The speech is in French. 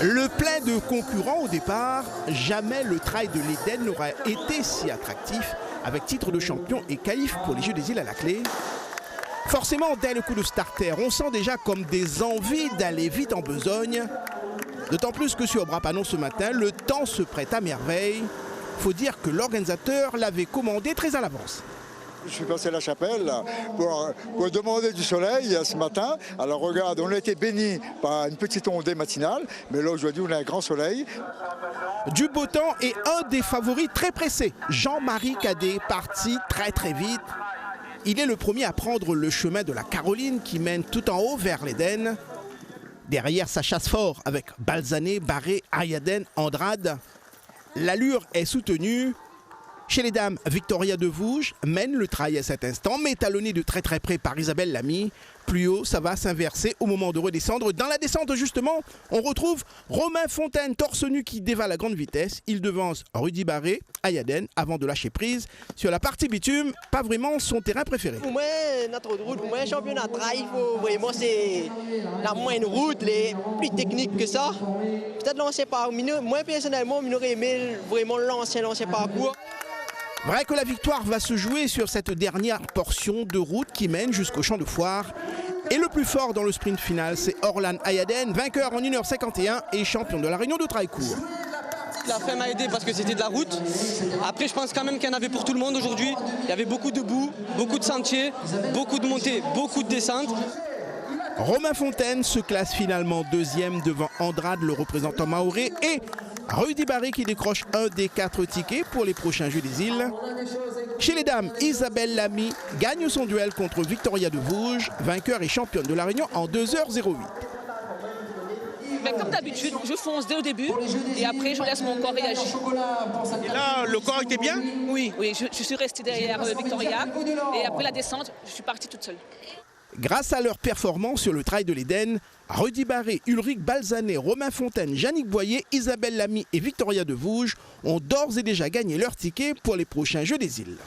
Le plein de concurrents au départ, jamais le trail de l'Éden n'aura été si attractif, avec titre de champion et qualif pour les Jeux des îles à la clé. Forcément, dès le coup de starter, on sent déjà comme des envies d'aller vite en besogne. D'autant plus que sur Brapanon ce matin, le temps se prête à merveille. Faut dire que l'organisateur l'avait commandé très à l'avance. Je suis passé à la chapelle pour demander du soleil ce matin. Alors regarde, on a été béni par une petite ondée matinale, mais là aujourd'hui on a un grand soleil. Du beau temps et un des favoris très pressés, Jean-Marie Cadet, parti très vite. Il est le premier à prendre le chemin de la Caroline qui mène tout en haut vers l'Éden. Derrière, ça chasse fort avec Balzané, Barré, Ayaden, Andrade. L'allure est soutenue. Chez les dames, Victoria de Vouges mène le trail à cet instant, mais talonnée de très près par Isabelle Lamy. Plus haut, ça va s'inverser au moment de redescendre. Dans la descente, justement, on retrouve Romain Fontaine, torse nu, qui dévale à grande vitesse. Il devance Rudy Barré, Ayaden, avant de lâcher prise. Sur la partie bitume, pas vraiment son terrain préféré. Pour moi, notre route, pour moi, championnat trail, vraiment, c'est la moindre route, les plus techniques que ça. Peut-être lancer par moi, personnellement, j'aurais aimé vraiment lancer parcours. Vrai que la victoire va se jouer sur cette dernière portion de route qui mène jusqu'au champ de foire. Et le plus fort dans le sprint final, c'est Orlan Ayaden, vainqueur en 1h51 et champion de la Réunion de trail court. La fin m'a aidé parce que c'était de la route. Après, je pense quand même qu'il y en avait pour tout le monde aujourd'hui. Il y avait beaucoup de boues, beaucoup de sentiers, beaucoup de montées, beaucoup de descentes. Romain Fontaine se classe finalement deuxième devant Andrade, le représentant mahorais, et Rudy Barré qui décroche un des 4 tickets pour les prochains Jeux des îles. Chez les dames, Isabelle Lamy gagne son duel contre Victoria de Vouges, vainqueur et championne de la Réunion en 2h08. Mais comme d'habitude, je fonce dès le début et après je laisse mon corps réagir. Et là, le corps était bien? Oui, je suis restée derrière Victoria et après la descente, je suis partie toute seule. Grâce à leur performance sur le trail de l'Éden, Rudy Barré, Ulrich Balzané, Romain Fontaine, Yannick Boyer, Isabelle Lamy et Victoria de Vouges ont d'ores et déjà gagné leur ticket pour les prochains Jeux des îles.